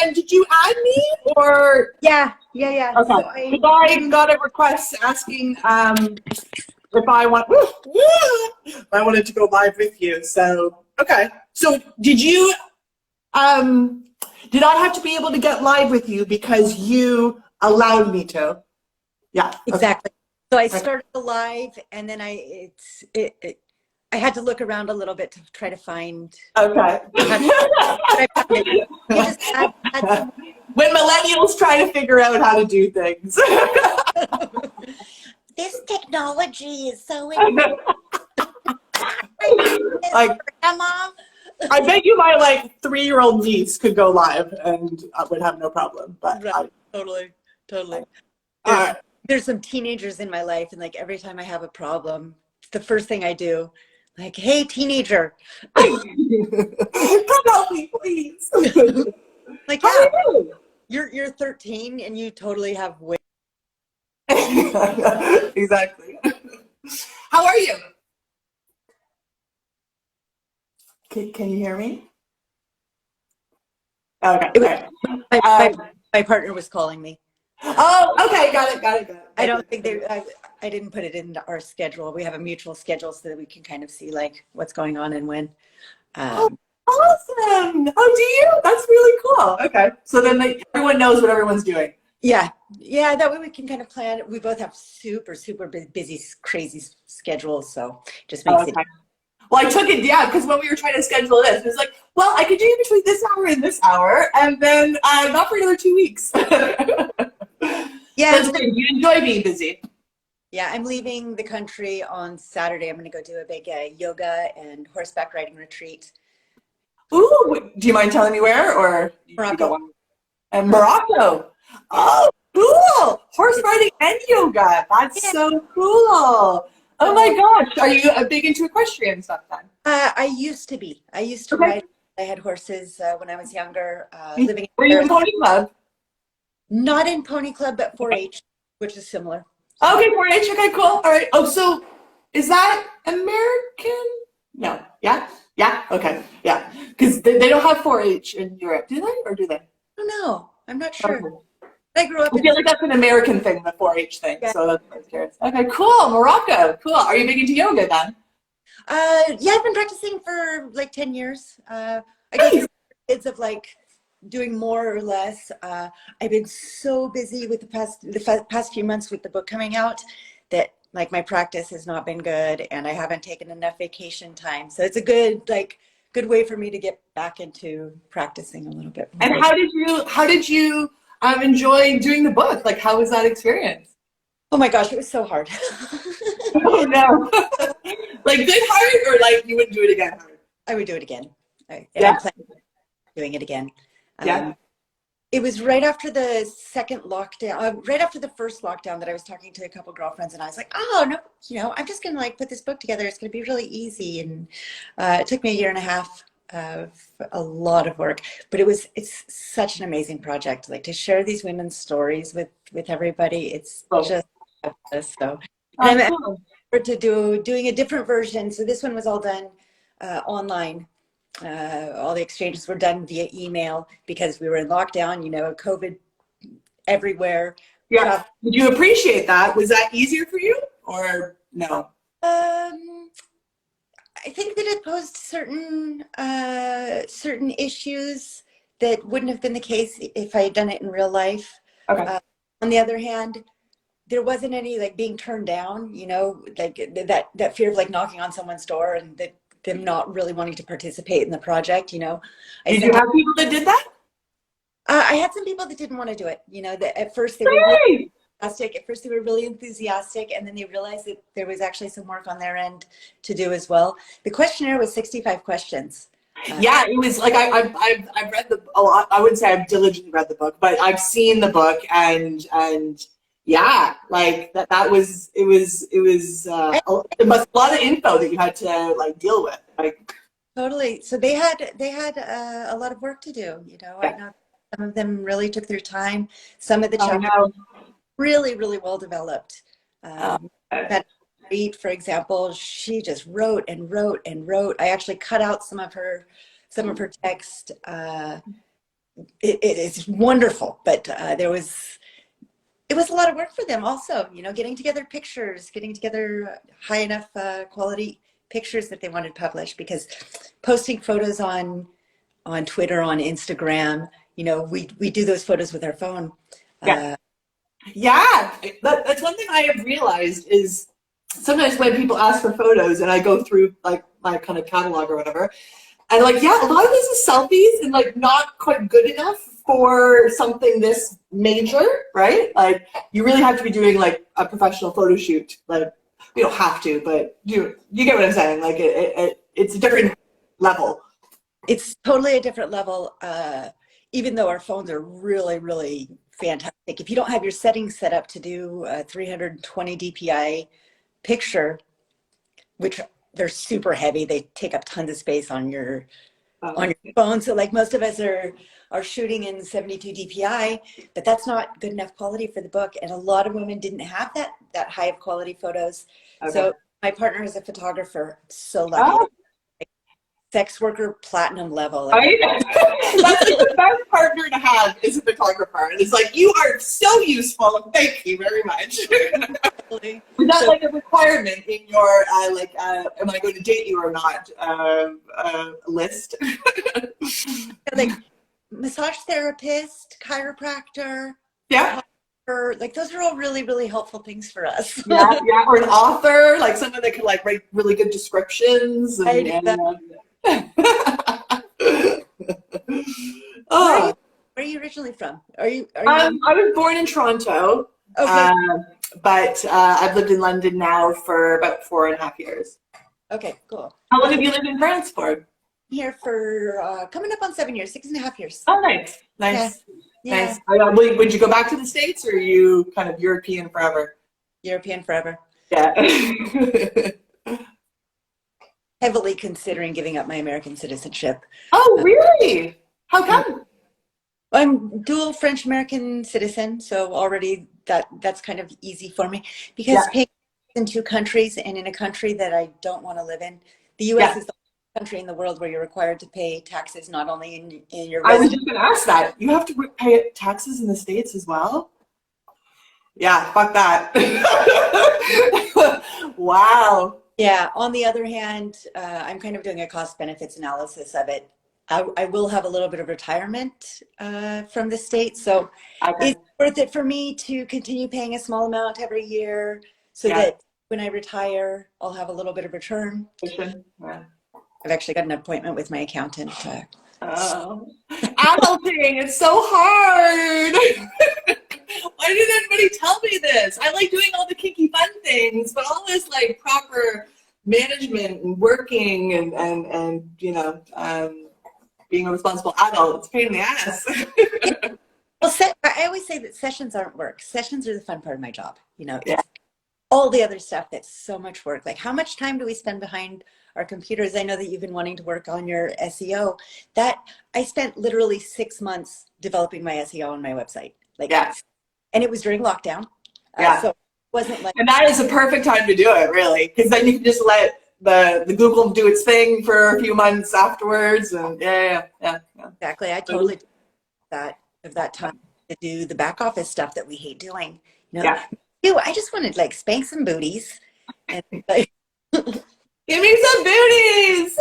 then did you add me or? Yeah. Okay. So I got a request asking if I want, if I wanted to go live with you. So, okay. So did you, did I have to be able to get live with you because you allowed me to? Yeah. Okay. exactly. So I started the live, and then I had to look around a little bit to try to find. Okay. You just add some. When millennials try to figure out how to do things. This technology is so like, Grandma. I bet you my like 3-year-old niece could go live and I would have no problem. But Right. Totally. There's some teenagers in my life, and like every time I have a problem, the first thing I do, like, hey, teenager, come help me, please. like, How yeah, are you? you're 13 and you totally have way. Exactly. How are you? Can you hear me? Okay. My partner was calling me. Oh, okay. Got it. I don't think I didn't put it into our schedule. We have a mutual schedule so that we can kind of see like what's going on and when. Oh, awesome. Oh, do you? That's really cool. Okay. So then everyone knows what everyone's doing. Yeah. That way we can kind of plan. We both have super busy, crazy schedules, so just makes it. Well, I took it, because when we were trying to schedule this, it was like, well, I could do you between this hour and this hour, and then not for another 2 weeks. Yeah. So you enjoy being busy. Yeah, I'm leaving the country on Saturday. I'm going to go do a big yoga and horseback riding retreat. Ooh, do you mind telling me where? Or Morocco. And Morocco. Oh, cool. Horse riding and yoga. That's so cool. Oh my gosh. Are you big into equestrian stuff then? I used to be. I used to ride. I had horses when I was younger. Living. Were you in Pony Club? Not in Pony Club, but 4-H, which is similar. Okay, 4-H. Okay, cool. All right. Oh, so is that American? No. Yeah. Okay. Yeah. Because they don't have 4-H in Europe, do they? Or do they? I don't know. I'm not sure. Okay. I grew up. I feel like that's an American thing, the 4-H thing. Yeah. So that's what I was curious. Okay, cool. Morocco. Cool. Are you big into yoga then? Yeah, I've been practicing for like 10 years. I go through periods of like doing more or less. I've been so busy with the past few months with the book coming out that like my practice has not been good, and I haven't taken enough vacation time. So it's a good way for me to get back into practicing a little bit more. And how did you enjoy doing the book? Like, how was that experience? Oh my gosh, it was so hard. Oh no. Like good hard, or like you wouldn't do it again? I would do it again. I'm planning on doing it again. It was right after the second lockdown, right after the first lockdown, that I was talking to a couple girlfriends, and I was like, oh no, I'm just gonna like put this book together. It's gonna be really easy. And it took me 1.5 years of a lot of work, but it's such an amazing project. Like to share these women's stories with everybody. It's just so. And I'm forward to doing a different version. So this one was all done online. All the exchanges were done via email because we were in lockdown, COVID everywhere. Yeah. Did you appreciate that? Was that easier for you or no? I think that it posed certain issues that wouldn't have been the case if I had done it in real life. Okay. On the other hand, there wasn't any like being turned down, like that fear of like knocking on someone's door and them not really wanting to participate in the project. Did you have people that did that? I had some people that didn't want to do it. That at first they were really enthusiastic. At first they were really enthusiastic, and then they realized that there was actually some work on their end to do as well. The questionnaire was 65 questions. Yeah, it was like I've read a lot. I wouldn't say I've diligently read the book, but I've seen the book, and yeah, like that was it was a lot of info that you had to like deal with. Like totally. So they had a lot of work to do. I know some of them really took their time. Some of the chapters really well developed. That Reed, for example, she just wrote and wrote and wrote. I actually cut out some of her text it is wonderful, but it was a lot of work for them also, you know, getting together pictures, getting together high enough quality pictures that they wanted published, because posting photos on Twitter, on Instagram, you know, we do those photos with our phone. Yeah, that's one thing I have realized is sometimes when people ask for photos and I go through like my kind of catalog or whatever, and like, yeah, a lot of this is selfies and like not quite good enough for something this major, right? Like you really have to be doing like a professional photo shoot. Like you don't have to, but you get what I'm saying? Like it's a different level. It's totally a different level. Even though our phones are really, really fantastic. If you don't have your settings set up to do a 320 DPI picture, which they're super heavy, they take up tons of space on your phone. So like most of us are shooting in 72 DPI, but that's not good enough quality for the book. And a lot of women didn't have that high of quality photos. Okay. So my partner is a photographer, so lucky. Oh. Sex worker platinum level. Right? That's like the best partner to have is a photographer. And it's like, you are so useful. Thank you very much. Is that like a requirement in your, am I going to date you or not list? Like massage therapist, chiropractor. Yeah. Like those are all really, really helpful things for us. Yeah, or an author, like someone that can like write really good descriptions. Oh. Where are you originally from? I was born in Toronto, okay. But I've lived in London now for about 4.5 years. Okay, cool. How long have you lived in France for? Here for coming up on 7 years, 6.5 years. Oh, nice. Nice. Yeah. Nice. Would you go back to the States, or are you kind of European forever? European forever. Yeah. Heavily considering giving up my American citizenship. Oh, really? How come? I'm dual French-American citizen, so already that's kind of easy for me, because paying in 2 countries and in a country that I don't want to live in. The U.S. is the only country in the world where you're required to pay taxes not only in your I was just going to ask that. You have to pay taxes in the States as well? Yeah, fuck that. Wow. Yeah. On the other hand, I'm kind of doing a cost benefits analysis of it. I will have a little bit of retirement from the States, so it's worth it for me to continue paying a small amount every year, so that when I retire, I'll have a little bit of return. Yeah. I've actually got an appointment with my accountant. Adulting, it's so hard. Why didn't anybody tell me this? I like doing all the kinky fun things, but all this like proper management and working and you know, being a responsible adult, it's a pain in the ass. Well, I always say that sessions aren't work. Sessions are the fun part of my job. You know, it's all the other stuff that's so much work. Like, how much time do we spend behind our computers? I know that you've been wanting to work on your SEO. That I spent literally 6 months developing my SEO on my website. Like, and it was during lockdown. So it wasn't like. And that is a perfect time to do it, really, because then you can just let the Google do its thing for a few months afterwards, and exactly. I totally did that time to do the back office stuff that we hate doing. You know, I just wanted like spank some booties and like, give me some booties.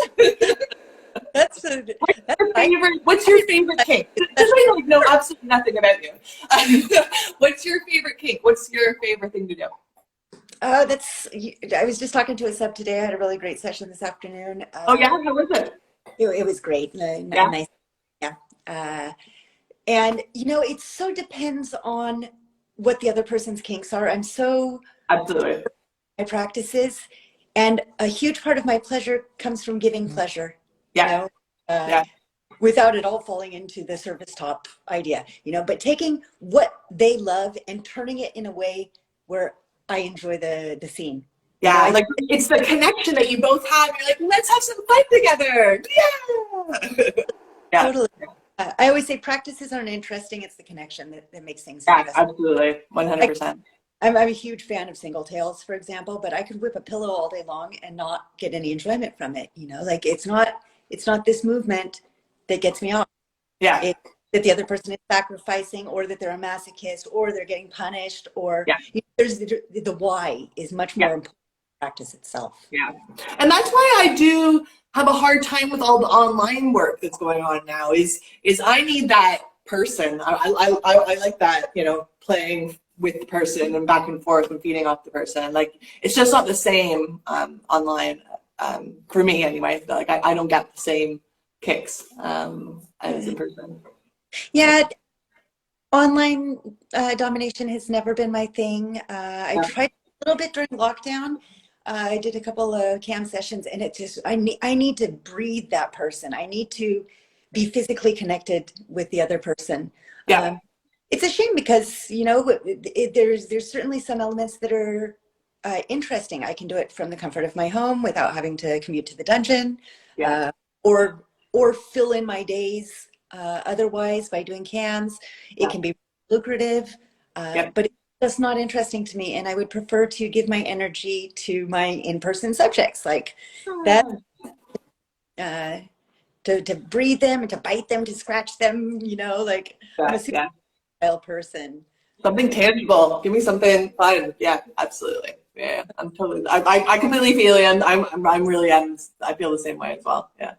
What's your favorite kink? I like know absolutely nothing about you. What's your favorite kink? What's your favorite thing to do? I was just talking to a sub today. I had a really great session this afternoon. How was it? It was great. Nice. And you know, it so depends on what the other person's kinks are. I'm so absolutely my practices, and a huge part of my pleasure comes from giving pleasure. You know, without it all falling into the service top idea. You know, but taking what they love and turning it in a way where I enjoy the scene. Yeah, like it's the connection that you both have. You're like, let's have some fun together. Yeah. Totally. I always say practices aren't interesting. It's the connection that makes things interesting. Absolutely. 100%. I'm a huge fan of single tails, for example, but I could whip a pillow all day long and not get any enjoyment from it. You know, like it's not this movement that gets me off. Yeah. that the other person is sacrificing, or that they're a masochist, or they're getting punished, or Yeah. there's the why is much more important than the practice itself. Yeah. And that's why I do have a hard time with all the online work that's going on now is I need that person. I like that, you know, playing with the person and back and forth and feeding off the person. Like, it's just not the same online, for me anyway. Like, I don't get the same kicks as in person. Yeah, online domination has never been my thing. I tried a little bit during lockdown. I did a couple of cam sessions, and it just, I need to breathe that person. I need to be physically connected with the other person. Yeah. It's a shame because, you know, there's certainly some elements that are interesting. I can do it from the comfort of my home without having to commute to the dungeon, or fill in my days otherwise by doing cams. It can be lucrative, but it's just not interesting to me. And I would prefer to give my energy to my in-person subjects, like that, to breathe them and to bite them, to scratch them, you know, like I'm a super wild person. Something tangible. Give me something fun. Yeah, absolutely. Yeah, I'm totally. I completely feel you, and I'm really. I feel the same way as well. Yeah.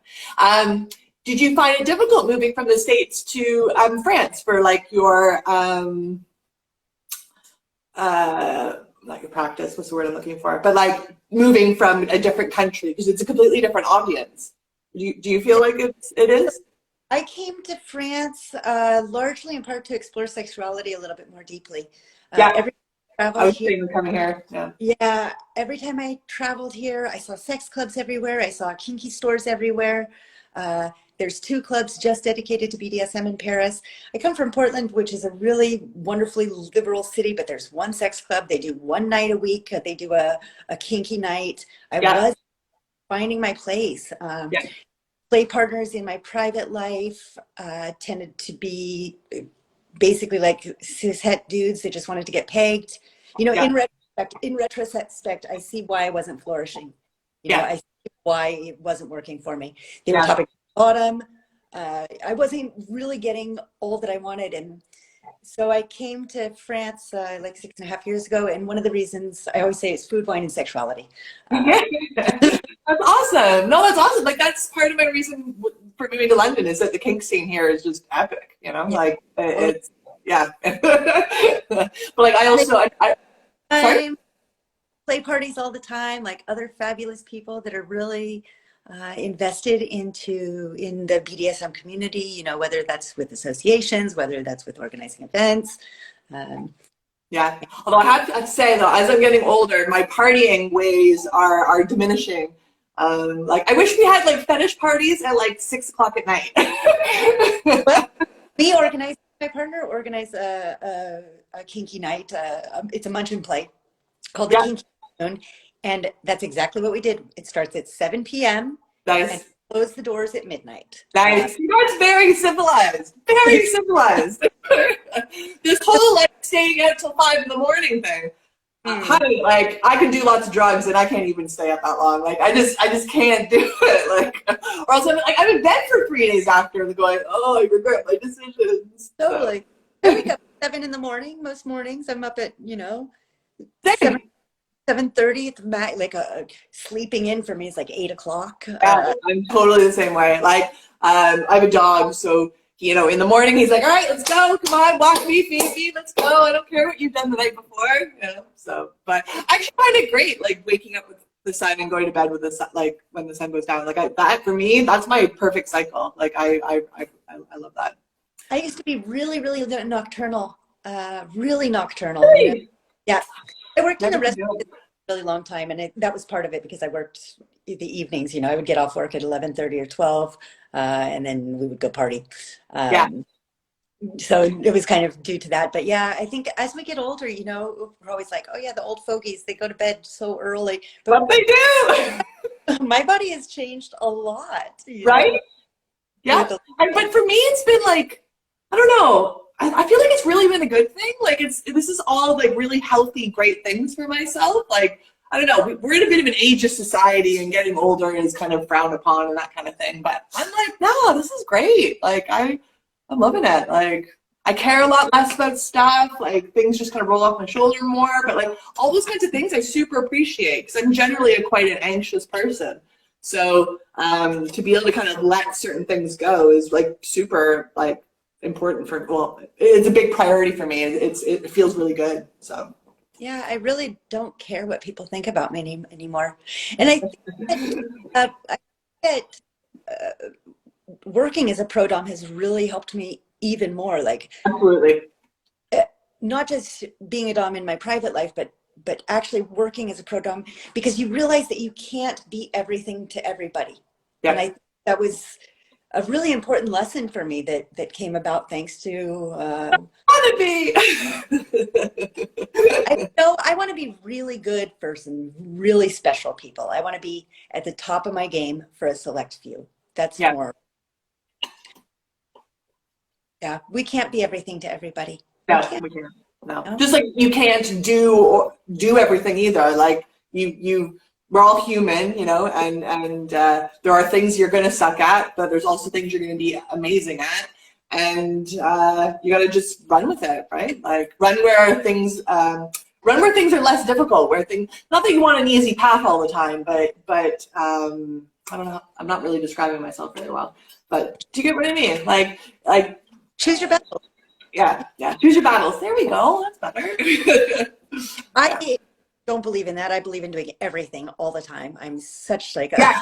Did you find it difficult moving from the States to France for like your not your practice? What's the word I'm looking for? But like moving from a different country because it's a completely different audience. Do you feel like it is? I came to France largely in part to explore sexuality a little bit more deeply. I was thinking coming here. Yeah, every time I traveled here, I saw sex clubs everywhere. I saw kinky stores everywhere. There's 2 clubs just dedicated to BDSM in Paris. I come from Portland, which is a really wonderfully liberal city, but there's 1 sex club. They do 1 night a week. They do a kinky night. I was finding my place. Play partners in my private life tended to be basically like cishet dudes that just wanted to get pegged. You know, in retrospect, I see why I wasn't flourishing. You know, I see why it wasn't working for me. They were topic bottom. I wasn't really getting all that I wanted, and so I came to France like 6.5 years ago. And one of the reasons I always say is food, wine, and sexuality. That's awesome. No, that's awesome. Like, that's part of my reason for moving to London is that the kink scene here is just epic. You know, like it's but like I also I play parties all the time, like other fabulous people that are really invested in the BDSM community, you know, whether that's with associations, whether that's with organizing events. Although I have to say though, as I'm getting older, my partying ways are diminishing. Like, I wish we had like fetish parties at like 6 o'clock at night. Well, my partner organized a kinky night. It's a munch and play called the Kinky Afternoon, and that's exactly what we did. It starts at 7 p.m. and close the doors at midnight. Nice. You know, it's very civilized. Very civilized. This whole like staying out till 5 in the morning thing. Honey, like, I can do lots of drugs and I can't even stay up that long. Like, I just can't do it. Like, or else I'm in bed for 3 days after going, oh, I regret my decisions. Totally. I wake up at 7 in the morning. Most mornings I'm up at, you know, 7:30. Like sleeping in for me is like 8 o'clock. I'm totally the same way. Like, I have a dog, so you know, in the morning he's like, all right, let's go, come on, walk me, feed me, let's go. I don't care what you've done the night before, you know. So, but I actually find it great, like waking up with the sun and going to bed with the sun, like when the sun goes down. Like that for me, that's my perfect cycle. Like I love that. I used to be really nocturnal, really nocturnal. Really? You know? Yeah, I worked in the restaurant for a really long time, and that was part of it because I worked the evenings. You know, I would get off work at 11:30 or 12, and then we would go party. So it was kind of due to that. But yeah, I think as we get older, you know, we're always like, oh yeah, the old fogies, they go to bed so early. But they do. My body has changed a lot. Right? Know? Yeah. But for me, it's been like, I don't know. I feel like it's really been a good thing. Like this is all like really healthy, great things for myself. Like, I don't know, we're in a bit of an ageist society and getting older is kind of frowned upon and that kind of thing. But I'm like, no, this is great. Like I'm loving it. Like, I care a lot less about stuff. Like, things just kind of roll off my shoulder more. But like all those kinds of things, I super appreciate because I'm generally quite an anxious person. So to be able to kind of let certain things go is like super like important for. Well, it's a big priority for me. It feels really good. So. Yeah, I really don't care what people think about me anymore. And I think that working as a pro dom has really helped me even more. Like, absolutely. Not just being a dom in my private life, but actually working as a pro dom, because you realize that you can't be everything to everybody. Yeah. And I think that was a really important lesson for me that came about thanks to I want to be really good for some really special people. I want to be at the top of my game for a select few. That's more. Yeah, we can't be everything to everybody. No, we can't. No. Just like you can't do everything either. Like we're all human, you know, and there are things you're going to suck at, but there's also things you're going to be amazing at, and you got to just run with it, right? Like run where things are less difficult, where things. Not that you want an easy path all the time, but I don't know. I'm not really describing myself very well, but do you get what I mean? Like choose your battle. Yeah. Choose your battles. There we go. That's better. I don't believe in that. I believe in doing everything all the time. I'm such like a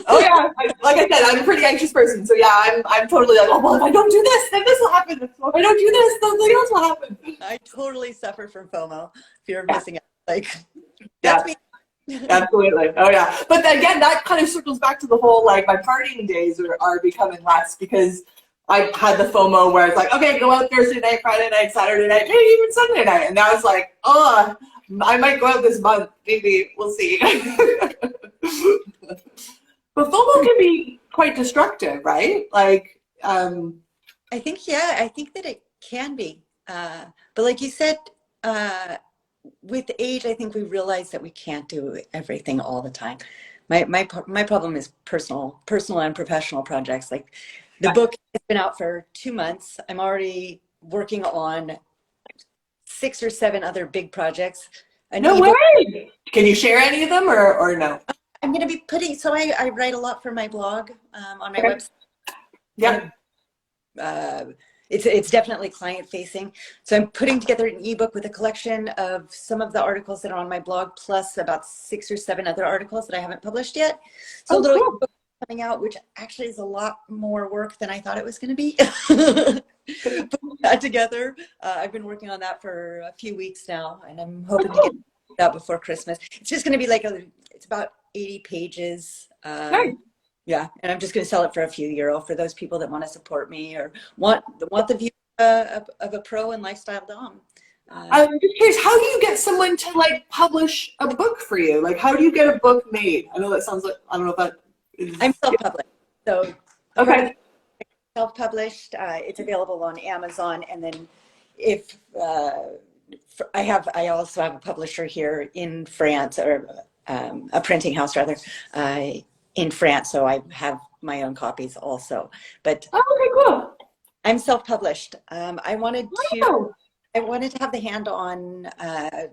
oh yeah. Like I said, I'm a pretty anxious person. So yeah, I'm totally like, oh well, if I don't do this, then this will happen. If I don't do this, then something else will happen. I totally suffer from FOMO, fear of missing out. Like that's me. Absolutely. Oh yeah. But again, that kind of circles back to the whole like my partying days are becoming less because I had the FOMO where it's like, okay, go out Thursday night, Friday night, Saturday night, maybe even Sunday night. And now it's like, oh, I might go out this month. Maybe we'll see. But FOMO can be quite destructive, right? Like, I think that it can be. But like you said, with age, I think we realize that we can't do everything all the time. My problem is personal and professional projects. Like the book has been out for 2 months. I'm already working on 6 or 7 other big projects. No way! Can you share any of them or no? I'm going to be putting, so I write a lot for my blog on my website. Yeah. It's definitely client facing. So I'm putting together an ebook with a collection of some of the articles that are on my blog, plus about 6 or 7 other articles that I haven't published yet. So a little ebook coming out, which actually is a lot more work than I thought it was going to be. Put that together. I've been working on that for a few weeks now, and I'm hoping to get it out before Christmas. It's just going to be like it's about 80 pages. Nice. Yeah, and I'm just going to sell it for a few euro for those people that want to support me or want the view of a pro and lifestyle dom. I'm just curious, how do you get someone to like publish a book for you? Like, how do you get a book made? I know that sounds like, I don't know if that is... I'm self-published. So okay. Self-published. It's available on Amazon, and then if I also have a publisher here in France, or a printing house rather, in France, so I have my own copies also. But okay, cool. I'm self-published. I wanted to have the hand on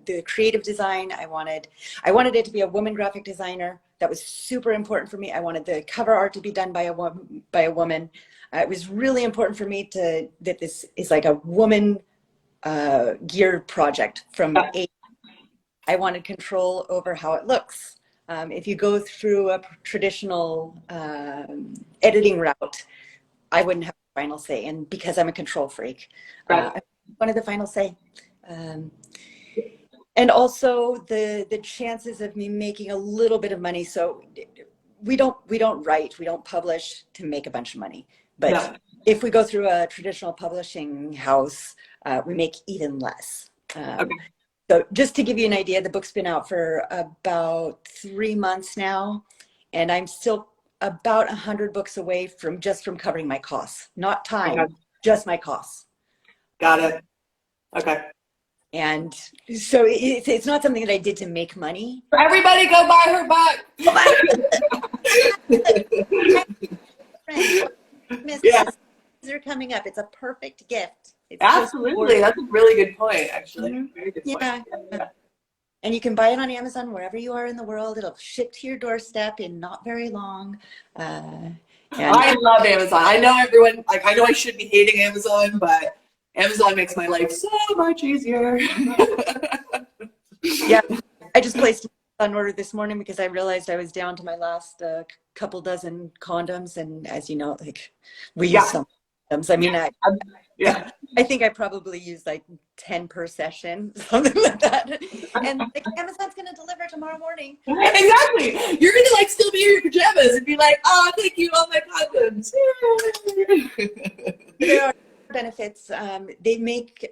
the creative design. I wanted it to be a woman graphic designer. That was super important for me. I wanted the cover art to be done by a woman. It was really important for me that this is like a woman geared project from A. I wanted control over how it looks. If you go through a traditional editing route, I wouldn't have the final say. And because I'm a control freak, I wanted the final say. And also the chances of me making a little bit of money. So we don't write, we don't publish to make a bunch of money. But if we go through a traditional publishing house, we make even less. So just to give you an idea, the book's been out for about 3 months now, and I'm still about 100 books away from covering my costs, not time, just my costs. Got it. Okay. And so it's not something that I did to make money. Everybody go buy her book. Yeah. are coming up. It's a perfect gift. It's Absolutely. That's a really good point, actually. Mhm. Very good point. Yeah. Yeah. And you can buy it on Amazon wherever you are in the world. It'll ship to your doorstep in not very long. And I love Amazon. I know everyone, like, I know I should be hating Amazon, but Amazon makes my life so much easier. yeah, I just placed an order this morning because I realized I was down to my last couple dozen condoms. And as you know, like, we use some condoms. I mean, Yeah. I think I probably use like 10 per session, something like that. And like, Amazon's going to deliver tomorrow morning. Exactly. You're going to like still be in your pajamas and be like, oh, thank you, all my condoms. There are benefits. They make,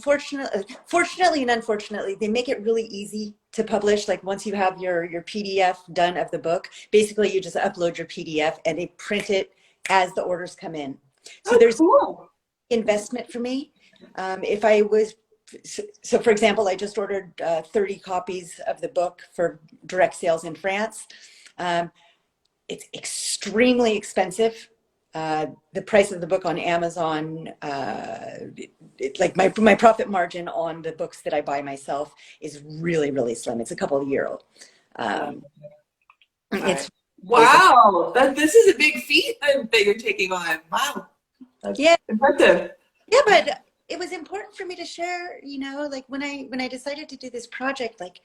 fortunately and unfortunately, they make it really easy to publish. Like once you have your PDF done of the book, basically you just upload your PDF and they print it as the orders come in. So there's cool. investment for me. If I was, so for example, I just ordered 30 copies of the book for direct sales in France. It's extremely expensive. The price of the book on Amazon, like my profit margin on the books that I buy myself is really, really slim. It's a couple of years old. It's wow, this is a big feat that you're taking on. Wow, that's impressive. Yeah, but it was important for me to share. You know, like when I decided to do this project, like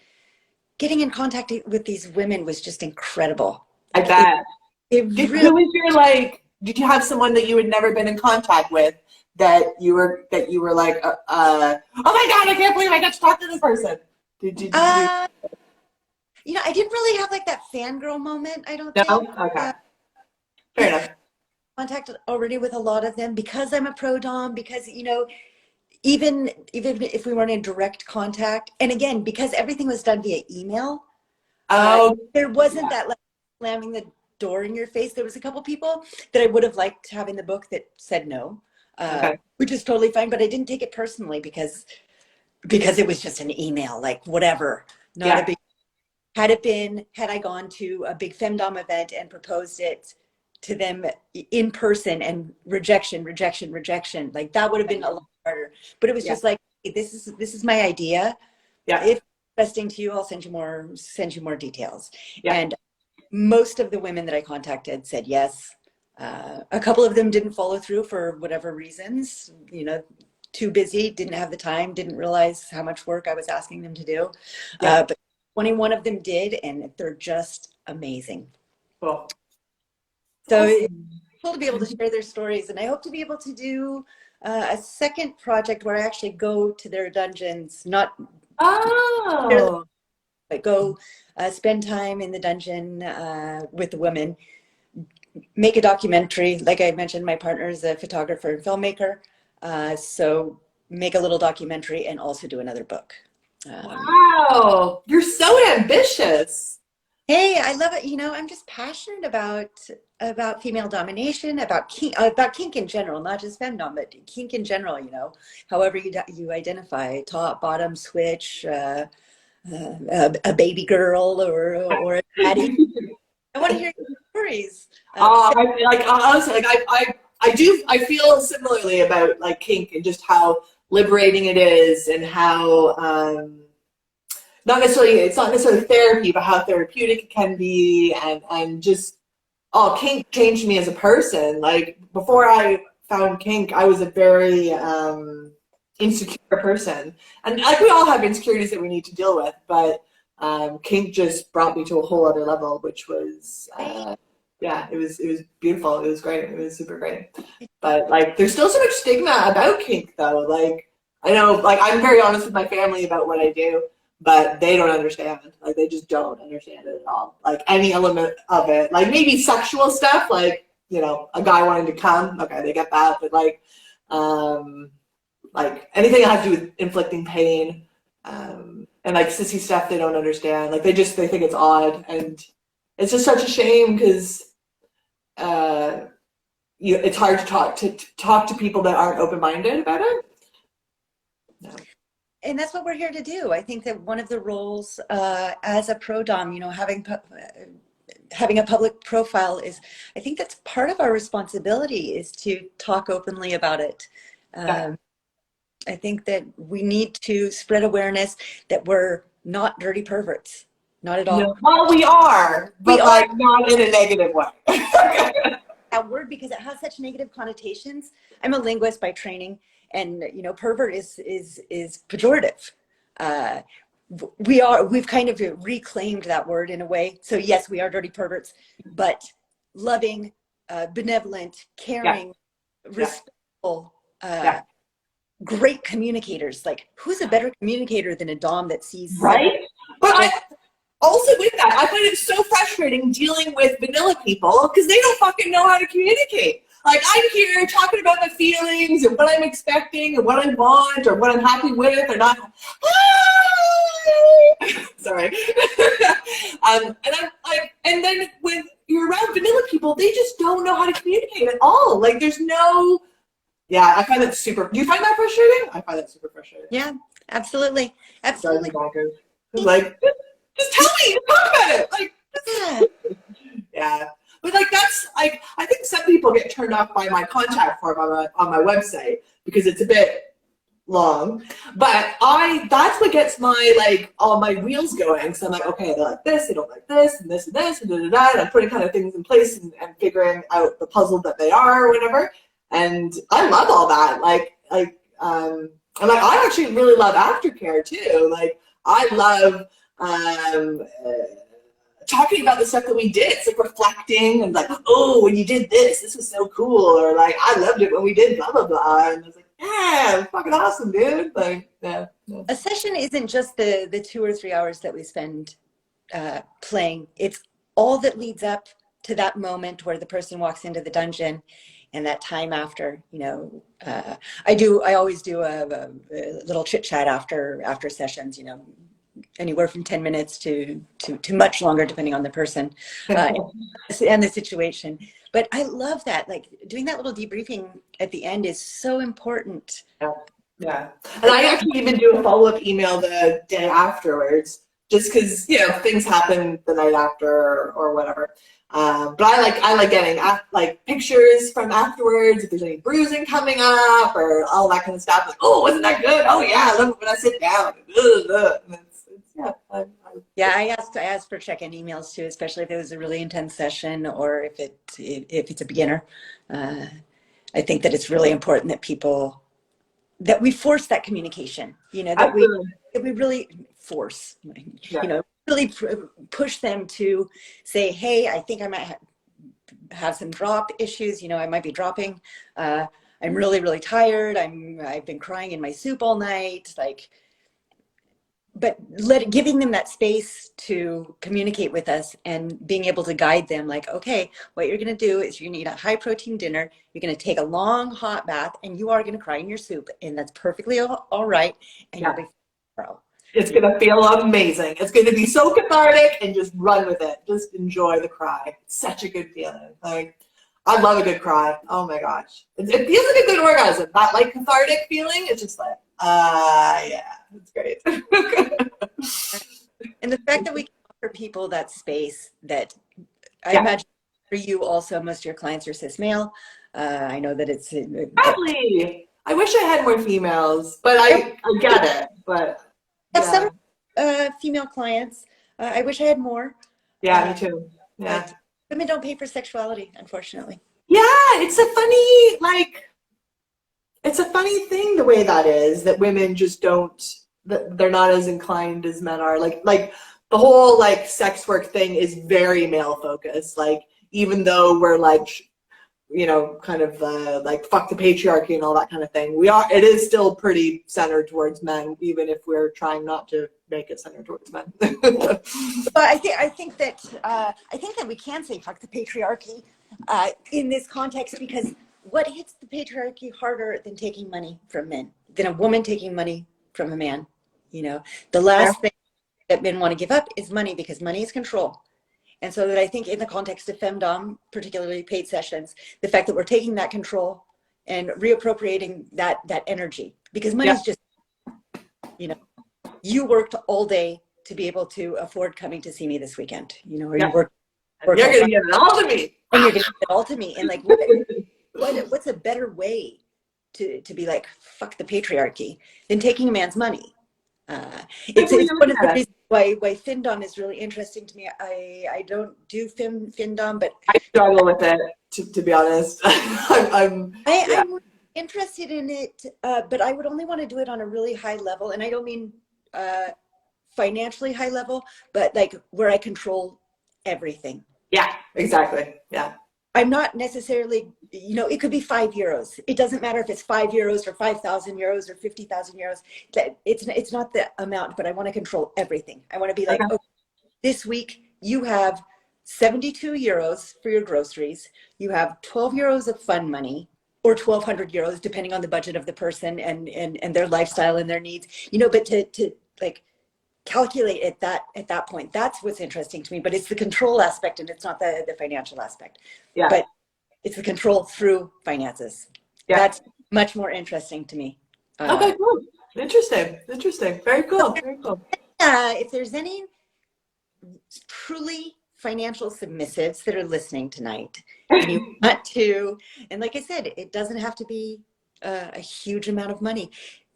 getting in contact with these women was just incredible. I bet. Who was your like? Did you have someone that you had never been in contact with that you were like, oh my God, I can't believe I got to talk to this person? Did you? You know, I didn't really have like that fangirl moment. I don't No? think. Okay. Fair enough. Contacted already with a lot of them because I'm a pro dom. Because you know, even if we weren't in direct contact, and again, because everything was done via email, there wasn't that like slamming the door in your face. There was a couple people that I would have liked having the book that said no, which is totally fine. But I didn't take it personally because it was just an email, like whatever, not a big. Had I gone to a big femdom event and proposed it to them in person and rejection, like that would have been a lot harder. But it was just like, hey, this is my idea. If it's interesting to you, I'll send you more details. And most of the women that I contacted said yes. A couple of them didn't follow through for whatever reasons, you know, too busy, didn't have the time, didn't realize how much work I was asking them to do. But 21 of them did, and they're just amazing. Cool. So it's cool to be able to share their stories, and I hope to be able to do a second project where I actually go to their dungeons, not but go spend time in the dungeon with the women, make a documentary. Like I mentioned, my partner is a photographer and filmmaker, so make a little documentary and also do another book. Wow, you're so ambitious. Hey, I love it. You know, I'm just passionate about female domination, about kink in general, not just femdom, but kink in general. You know, however you identify, top, bottom, switch, a baby girl, or a daddy. I want to hear your stories. Honestly, like I feel similarly about like kink and just how liberating it is, and how it's not necessarily therapy, but how therapeutic it can be, and just kink changed me as a person. Like before I found kink, I was a very insecure person, and like we all have insecurities that we need to deal with, but kink just brought me to a whole other level, which was it was beautiful. It was great. It was super great. But like there's still so much stigma about kink though. Like I know, like I'm very honest with my family about what I do, but they don't understand. Like they just don't understand it at all. Like any element of it, like maybe sexual stuff, like, you know, a guy wanting to come, okay, they get that, but like anything that has to do with inflicting pain, and like sissy stuff, they don't understand. Like they think it's odd, and it's just such a shame because it's hard to talk to people that aren't open-minded about it. No. And that's what we're here to do. I think that one of the roles as a pro dom, you know, having having a public profile is, I think that's part of our responsibility, is to talk openly about it. I think that we need to spread awareness that we're not dirty perverts. Not at all. No. Well, we are, but like not in a negative way. That word, because it has such negative connotations. I'm a linguist by training, and you know, pervert is pejorative. We've kind of reclaimed that word in a way. So yes, we are dirty perverts, but loving, benevolent, caring, respectful, great communicators. Like, who's a better communicator than a dom that sees? Right. But also with that, I find it so frustrating dealing with vanilla people because they don't fucking know how to communicate. Like, I'm here talking about my feelings and what I'm expecting and what I want or what I'm happy with or not. Sorry. And I'm like, and then when you're around vanilla people, they just don't know how to communicate at all. Like, there's no, I find that super, do you find that frustrating? I find that super frustrating. Yeah, absolutely. Absolutely. Like, just tell me, talk about it. Like, yeah. But like, that's like, I think some people get turned off by my contact form on my website because it's a bit long. But that's what gets my, like, all my wheels going. So I'm like, okay, they like this, they don't like this, and this and this, and da da da. And I'm putting kind of things in place and figuring out the puzzle that they are or whatever. And I love all that. And like, I actually really love Aftercare too. Like, I love talking about the stuff that we did. It's like reflecting and like, oh, when you did this was so cool. Or like, I loved it when we did blah, blah, blah. And I was like, yeah, fucking awesome, dude. Like, yeah. A session isn't just the 2 or 3 hours that we spend playing. It's all that leads up to that moment where the person walks into the dungeon, and that time after. You know, I always do a little chit chat after sessions, you know, anywhere from 10 minutes to much longer, depending on the person and the situation. But I love that, like, doing that little debriefing at the end is so important. Yeah. And I actually even do a follow-up email the day afterwards, just because, you know, things happen the night after or whatever. But I like getting like pictures from afterwards, if there's any bruising coming up or all that kind of stuff. Like, oh, wasn't that good? Oh yeah, I love it when I sit down. I asked for check-in emails too, especially if it was a really intense session or if it's a beginner. I think that it's really important that we force that communication. You know, that we really force. You know, really push them to say, hey, I think I might have some drop issues. You know, I might be dropping. I'm really, really tired. I've been crying in my soup all night. Like, but giving them that space to communicate with us and being able to guide them, like, okay, what you're going to do is you're going to eat a high protein dinner. You're going to take a long hot bath, and you are going to cry in your soup, and that's perfectly all right. And you'll be pro. It's going to feel amazing. It's going to be so cathartic, and just run with it. Just enjoy the cry. It's such a good feeling. Like, I love a good cry. Oh my gosh. It feels like a good orgasm. That like cathartic feeling. It's just like, yeah, it's great. And the fact that we can offer people that space, that I imagine for you also, most of your clients are cis male. I know that it's probably. I wish I had more females, but I get it. But I have some female clients. I wish I had more. Yeah, me too. Yeah. But women don't pay for sexuality, unfortunately. Yeah, it's a funny thing the way that is, that women just don't, they're not as inclined as men are. Like the whole like sex work thing is very male focused. Like, even though we're like, you know, kind of like fuck the patriarchy and all that kind of thing, it is still pretty centered towards men, even if we're trying not to make it centered towards men. But I think that we can say fuck the patriarchy in this context, because what hits the patriarchy harder than taking money from men, than a woman taking money from a man? You know, the last thing that men want to give up is money, because money is control. And so that I think in the context of femdom, particularly paid sessions, the fact that we're taking that control and reappropriating that energy, because money's just, you know, you worked all day to be able to afford coming to see me this weekend, you know, or you worked You're gonna give it all to me. And you're gonna give it all to me. And like, what's a better way to be like, fuck the patriarchy than taking a man's money? It's one of the reasons why Findom is really interesting to me. I don't do Findom, but I struggle with it, to be honest. I'm interested in it, but I would only want to do it on a really high level, and I don't mean financially high level, but like where I control everything. Yeah, exactly. Yeah. I'm not necessarily, it could be €5. It doesn't matter if it's €5 or 5,000 euros or 50,000 euros. It's not the amount, but I want to control everything. I want to be like, okay, this week you have 72 euros for your groceries. You have 12 euros of fun money, or 1,200 euros, depending on the budget of the person and their lifestyle and their needs. But to like calculate at that point, that's what's interesting to me. But it's the control aspect, and it's not the financial aspect. Yeah. But it's the control through finances. Yeah. That's much more interesting to me. Okay, cool. Interesting. Very cool. If there's any truly financial submissives that are listening tonight, and you want to, and like I said, it doesn't have to be a huge amount of money.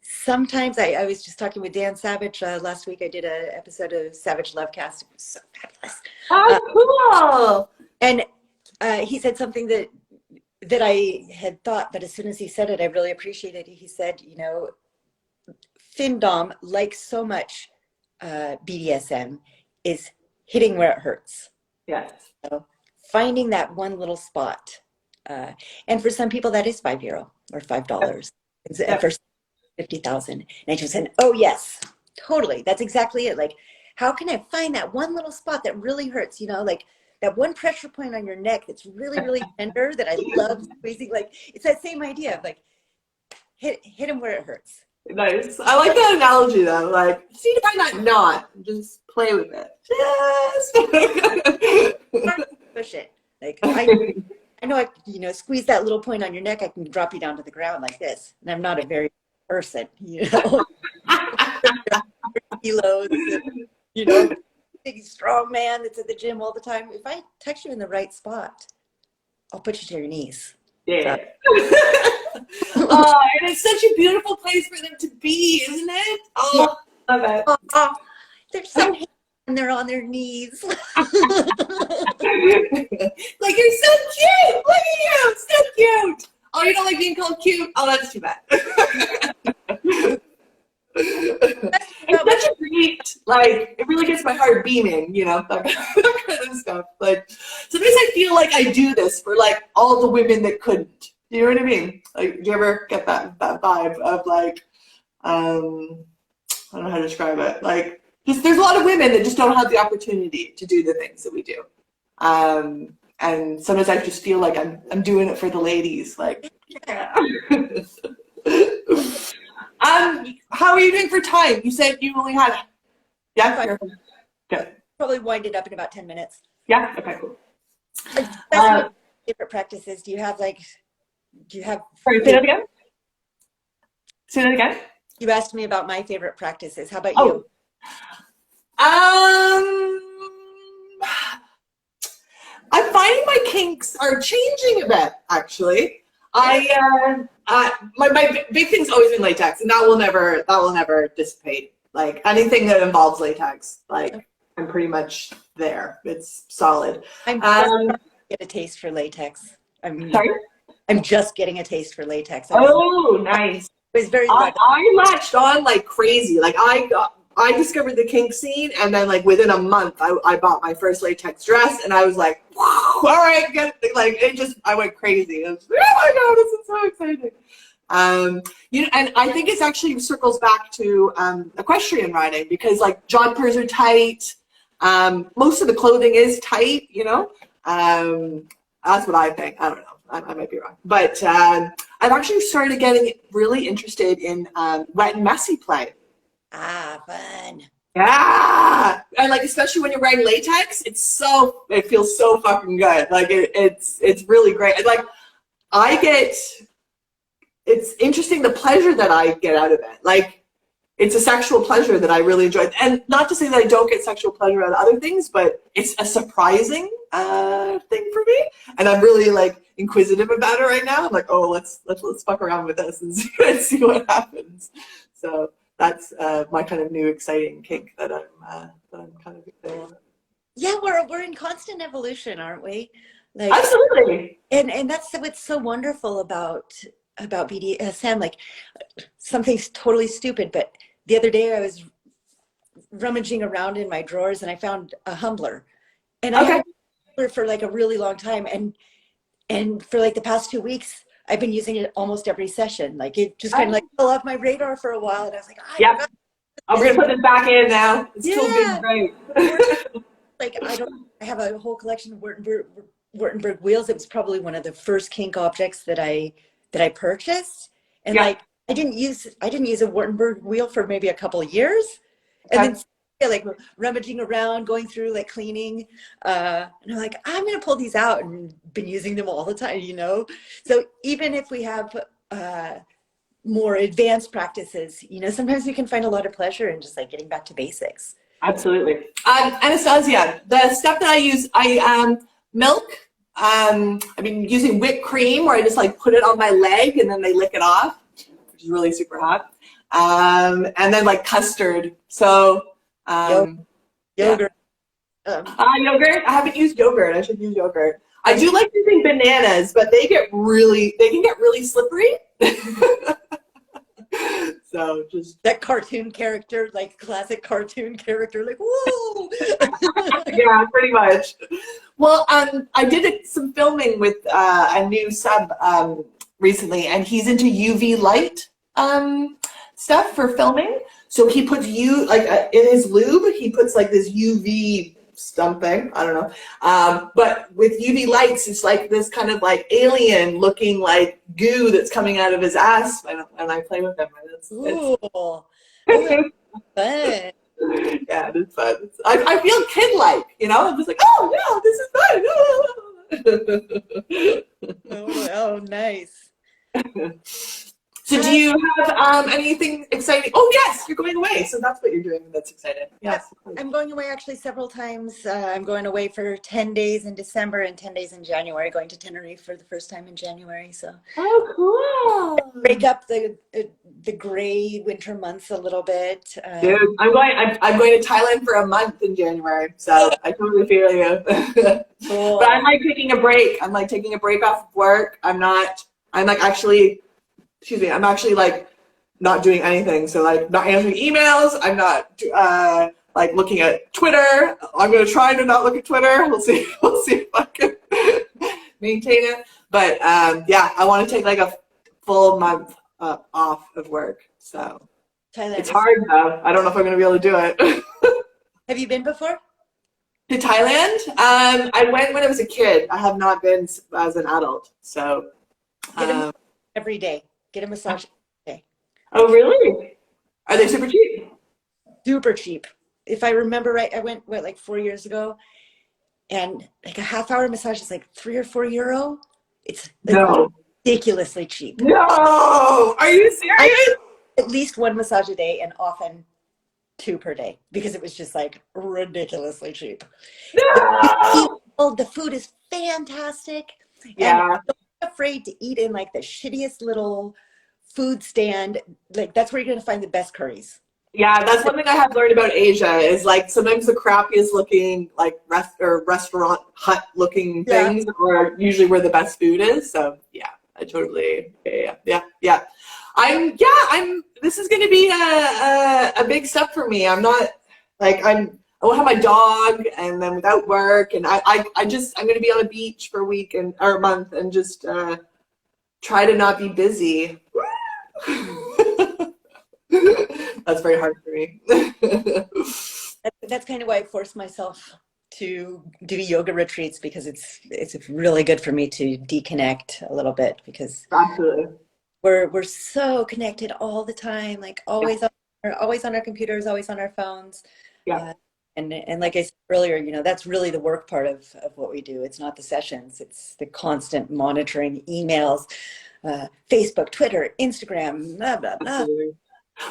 Sometimes I was just talking with Dan Savage last week. I did an episode of Savage Lovecast. It was so fabulous. Oh, cool. And he said something that I had thought, but as soon as he said it, I really appreciated it. He said, Findom, like so much BDSM, is hitting where it hurts. Yes. So finding that one little spot. And for some people, that is €5 or $5. Yep. For 50,000. And I just said, oh, yes, totally. That's exactly it. Like, how can I find that one little spot that really hurts? Like that one pressure point on your neck that's really, really tender that I love squeezing. Like, it's that same idea of like, hit him where it hurts. Nice. I like that analogy though. Like, you need to find that knot. Just play with it. Yes. Push it. Like, I know I squeeze that little point on your neck. I can drop you down to the ground like this. And I'm not a very person, kilos, big strong man that's at the gym all the time. If I touch you in the right spot, I'll put you to your knees. Yeah. And it's such a beautiful place for them to be, isn't it? Oh, love it. They're so happy when they're on their knees. Like, you're so cute. Look at you, so cute. Oh, you don't like being called cute? Oh, that's too bad. It's such a great, like, it really gets my heart beaming, that kind of stuff. Like, sometimes I feel like I do this for, like, all the women that couldn't. You know what I mean? Like, do you ever get that vibe of, like, I don't know how to describe it. Like, there's a lot of women that just don't have the opportunity to do the things that we do. And sometimes I just feel like I'm doing it for the ladies. Like, yeah. How are you doing for time? You said you only had, yeah? Good. Probably wind it up in about 10 minutes. Yeah, okay, cool. Favorite practices, do you have? Sorry, say that again? Say that again? You asked me about my favorite practices. How about you? I'm finding my kinks are changing a bit, actually. My big thing's always been latex, and that will never dissipate. Like, anything that involves latex, like, I'm pretty much there. It's solid. I'm just get a taste for latex. Sorry? I'm just getting a taste for latex. Nice. It was very. I latched on like crazy. Like, I discovered the kink scene, and then like within a month, I bought my first latex dress, and I was like, all right, like I went crazy. I was, oh my god, this is so exciting. And I think it's actually circles back to equestrian riding, because like jumpers are tight. Most of the clothing is tight, that's what I think. I don't know. I might be wrong, but I've actually started getting really interested in wet and messy play. Fun. Yeah, and like, especially when you're wearing latex, it feels so fucking good. Like, it's really great. And like, it's interesting the pleasure that I get out of it. Like, it's a sexual pleasure that I really enjoy. And not to say that I don't get sexual pleasure out of other things, but it's a surprising thing for me. And I'm really like inquisitive about it right now. I'm like, oh, let's fuck around with this and see what happens. So that's my kind of new exciting kink that I'm kind of excited about. Yeah, we're in constant evolution, aren't we? Like, absolutely. And that's what's so wonderful about BDSM. Like, something's totally stupid, but the other day I was rummaging around in my drawers and I found a Humbler, and I had it for like a really long time, and for like the past 2 weeks I've been using it almost every session. Like, it just kind of like fell off my radar for a while, and I was like, I'm gonna put this back in now. It's still being great. Like, I have a whole collection of Württemberg wheels. It was probably one of the first kink objects that I purchased, and like I didn't use a Württemberg wheel for maybe a couple of years, and then like rummaging around, going through, like cleaning, and I'm like, I'm gonna pull these out, and been using them all the time, you know. So even if we have more advanced practices, you know, sometimes we can find a lot of pleasure in just like getting back to basics. Absolutely. Anastasia, the stuff that I use, milk. I've been using whipped cream, where I just like put it on my leg and then they lick it off, which is really super hot. And then like custard. So Yogurt. yogurt. I haven't used yogurt. I should use yogurt. I do like using bananas, but they can get really slippery. So just that cartoon character, like classic cartoon character, like, whoa. Yeah, pretty much. Well, I did some filming with a new sub recently, and he's into UV light stuff for filming. So he puts in his lube, he puts like this UV something, I don't know. But with UV lights, it's like this kind of like alien looking like goo that's coming out of his ass, and I play with him. Cool. Fun. Yeah, it's fun. I feel kid-like, you know? I'm just like, oh, yeah, this is fun. Oh, nice. So do you have anything exciting? Oh, yes, you're going away. So that's what you're doing. That's exciting. Yes. I'm going away actually several times. I'm going away for 10 days in December and 10 days in January, going to Tenerife for the first time in January. So cool. Break up the gray winter months a little bit. Dude, I'm going to Thailand for a month in January. So I totally feel you. Cool. But I'm like taking a break. I'm like taking a break off of work. I'm actually like not doing anything. So like not answering emails. I'm not like looking at Twitter. I'm going to try to not look at Twitter. We'll see if I can maintain it. But yeah, I want to take like a full month off of work. So Thailand, it's hard though. I don't know if I'm going to be able to do it. Have you been before? To Thailand? I went when I was a kid. I have not been as an adult. So every day. Get a massage every day. Oh, really? Are they super cheap? Super cheap. If I remember right, I went like 4 years ago, and like a half-hour massage is like €3 or €4. It's like ridiculously cheap. No, are you serious? At least one massage a day, and often 2 per day, because it was just like ridiculously cheap. No. The food is fantastic. Yeah. And don't be afraid to eat in like the shittiest little food stand. Like, that's where you're going to find the best curries. Yeah, that's one thing I have learned about Asia is like sometimes the crappiest looking like restaurant hut looking things are usually where the best food is. So yeah, I totally yeah. This is gonna be a big step for me. I'm not like I won't have my dog and then without work, and I'm gonna be on a beach for a week or a month and just try to not be busy. That's very hard for me. That's kind of why I force myself to do yoga retreats, because it's really good for me to deconnect a little bit, because absolutely we're so connected all the time, like always on our computers, always on our phones. Yeah. And like I said earlier, you know, that's really the work part of what we do. It's not the sessions, it's the constant monitoring, emails, Facebook, Twitter, Instagram, blah, blah, blah. Absolutely.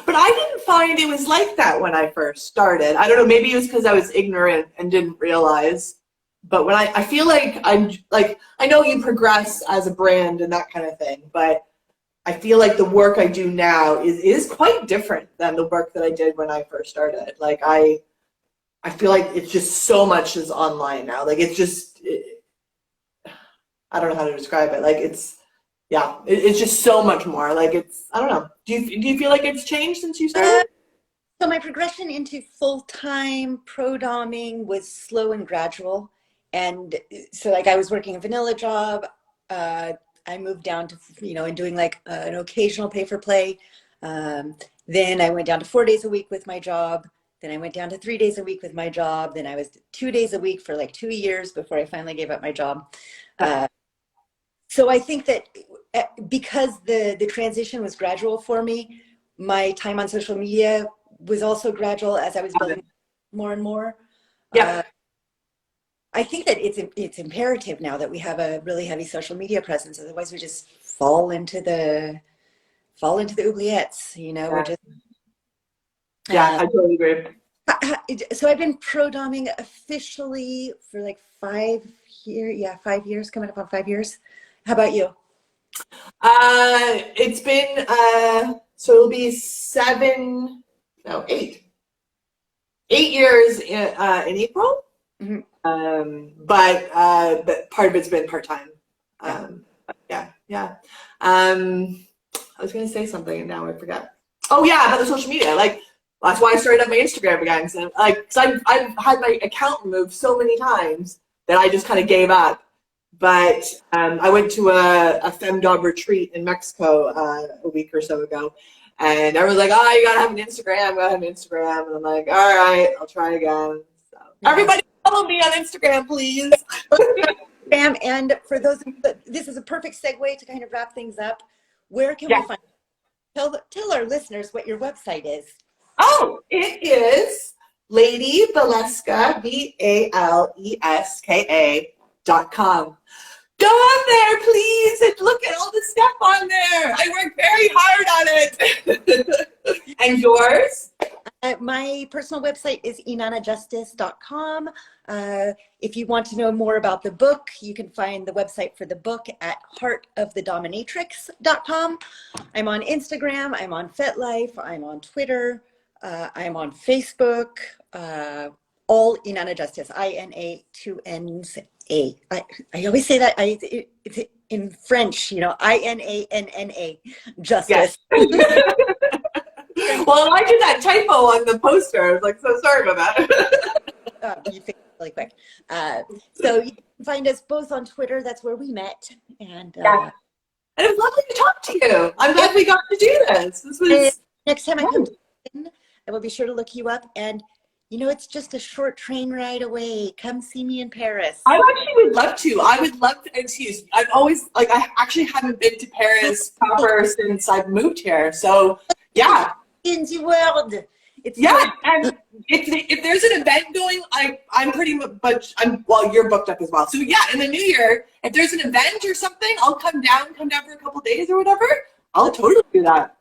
But I didn't find it was like that when I first started. I don't know, maybe it was because I was ignorant and didn't realize. But when I feel like I'm like, I know you progress as a brand and that kind of thing, but I feel like the work I do now is quite different than the work that I did when I first started. Like I feel like it's just so much is online now. Like it's just, I don't know how to describe it. Like it's, yeah, it's just so much more. Like it's, I don't know. Do you feel like it's changed since you started? So my progression into full-time pro-doming was slow and gradual. And so like I was working a vanilla job. I moved down to, and doing like an occasional pay for play. Then I went down to 4 days a week with my job. Then I went down to 3 days a week with my job. Then I was 2 days a week for like 2 years before I finally gave up my job. So I think that because the transition was gradual for me, my time on social media was also gradual as I was building more and more. Yeah. I think that it's imperative now that we have a really heavy social media presence. Otherwise, we just fall into the oubliettes. Yeah. We're just. Yeah, I totally agree. So I've been pro-doming officially for like 5 years. Yeah, 5 years, coming up on 5 years. How about you? It's been so it'll be 8 years in April. Mm-hmm. But part of it's been part-time. Yeah. I was gonna say something and now I forgot. Oh yeah, about the social media. Like that's why I started up my Instagram again. So cause I've had my account removed so many times that I just kind of gave up. But I went to a femdom retreat in Mexico a week or so ago, and everyone's like, "Oh, you gotta have an Instagram. Gotta have an Instagram." And I'm like, "All right, I'll try again." So, everybody, follow me on Instagram, please. And for those, this is a perfect segue to kind of wrap things up. Where can we find? Tell our listeners what your website is. Oh, it is Lady Valeska, VALESKA.com. Go on there, please, and look at all the stuff on there. I worked very hard on it. And yours? My personal website is inannajustice.com. If you want to know more about the book, you can find the website for the book at heartofthedominatrix.com. I'm on Instagram, I'm on FetLife, I'm on Twitter, I'm on Facebook, all Inanna Justice, INA, 2 N's, A. I always say that it's in French, INANNA, Justice. Yes. Well, I did that typo on the poster. I was like, so sorry about that. You fixed it really quick. So you can find us both on Twitter. That's where we met. And and it was lovely to talk to you. I'm glad we got to do this. This was next time I come in, I will be sure to look you up. And it's just a short train ride away. Come see me in Paris. I actually would love to. I would love to. Excuse me. I've always I actually haven't been to Paris proper since I've moved here. So yeah. In the world. It's and if there's an event going, I'm pretty much you're booked up as well. So yeah, in the new year, if there's an event or something, I'll come down for a couple days or whatever. I'll totally do that.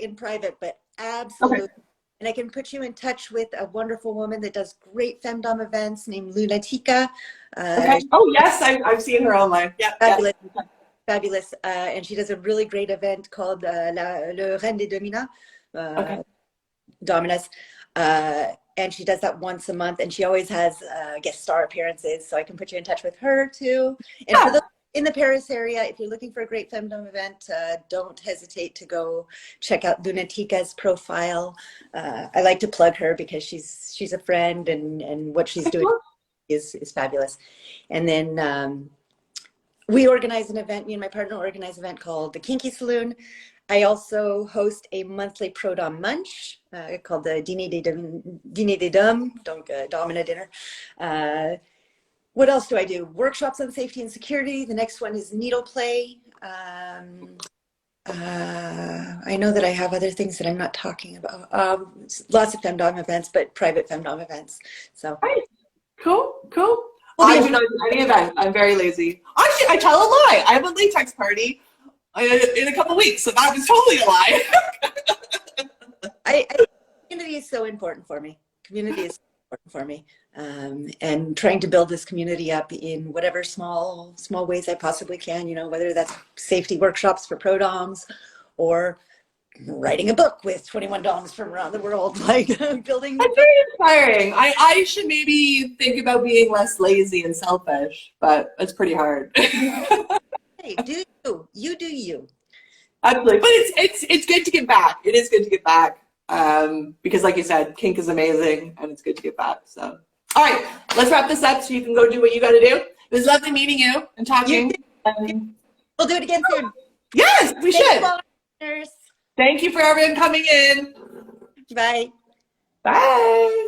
In private, but absolutely. Okay. And I can put you in touch with a wonderful woman that does great femdom events named Lunatica. Okay. Oh yes, I've seen her online. Yeah. Fabulous. Yeah. Fabulous. And she does a really great event called Le Reine des Dominas. Dominus, and she does that once a month, and she always has guest star appearances, so I can put you in touch with her too. And for those in the Paris area, if you're looking for a great femdom event, don't hesitate to go check out Lunatica's profile. I like to plug her because she's a friend, and what she's doing is fabulous. And then we organize an event, me and my partner organize an event called the Kinky Saloon. I also host a monthly pro-dom munch called the Dîner des Dames, donc Domina dinner. What else do I do? Workshops on safety and security. The next one is needle play. I know that I have other things that I'm not talking about. Lots of femdom events, but private femdom events. So cool. I do not do any event. I'm very lazy. Actually, I tell a lie. I have a latex party in a couple weeks, so that was totally a lie. Community is so important for me. Community is so important for me. And trying to build this community up in whatever small ways I possibly can, you know, whether that's safety workshops for pro doms or writing a book with 21 doms from around the world, like building. That's very inspiring. I should maybe think about being less lazy and selfish, but it's pretty hard. Hey, do you do you. Absolutely, but it's good to give back. It is good to give back, because like you said, kink is amazing, and it's good to give back. So, all right, let's wrap this up so you can go do what you got to do. It was lovely meeting you and talking. We'll do it again soon. Yes, we should. Listeners. Thank you for everyone coming in. Bye. Bye.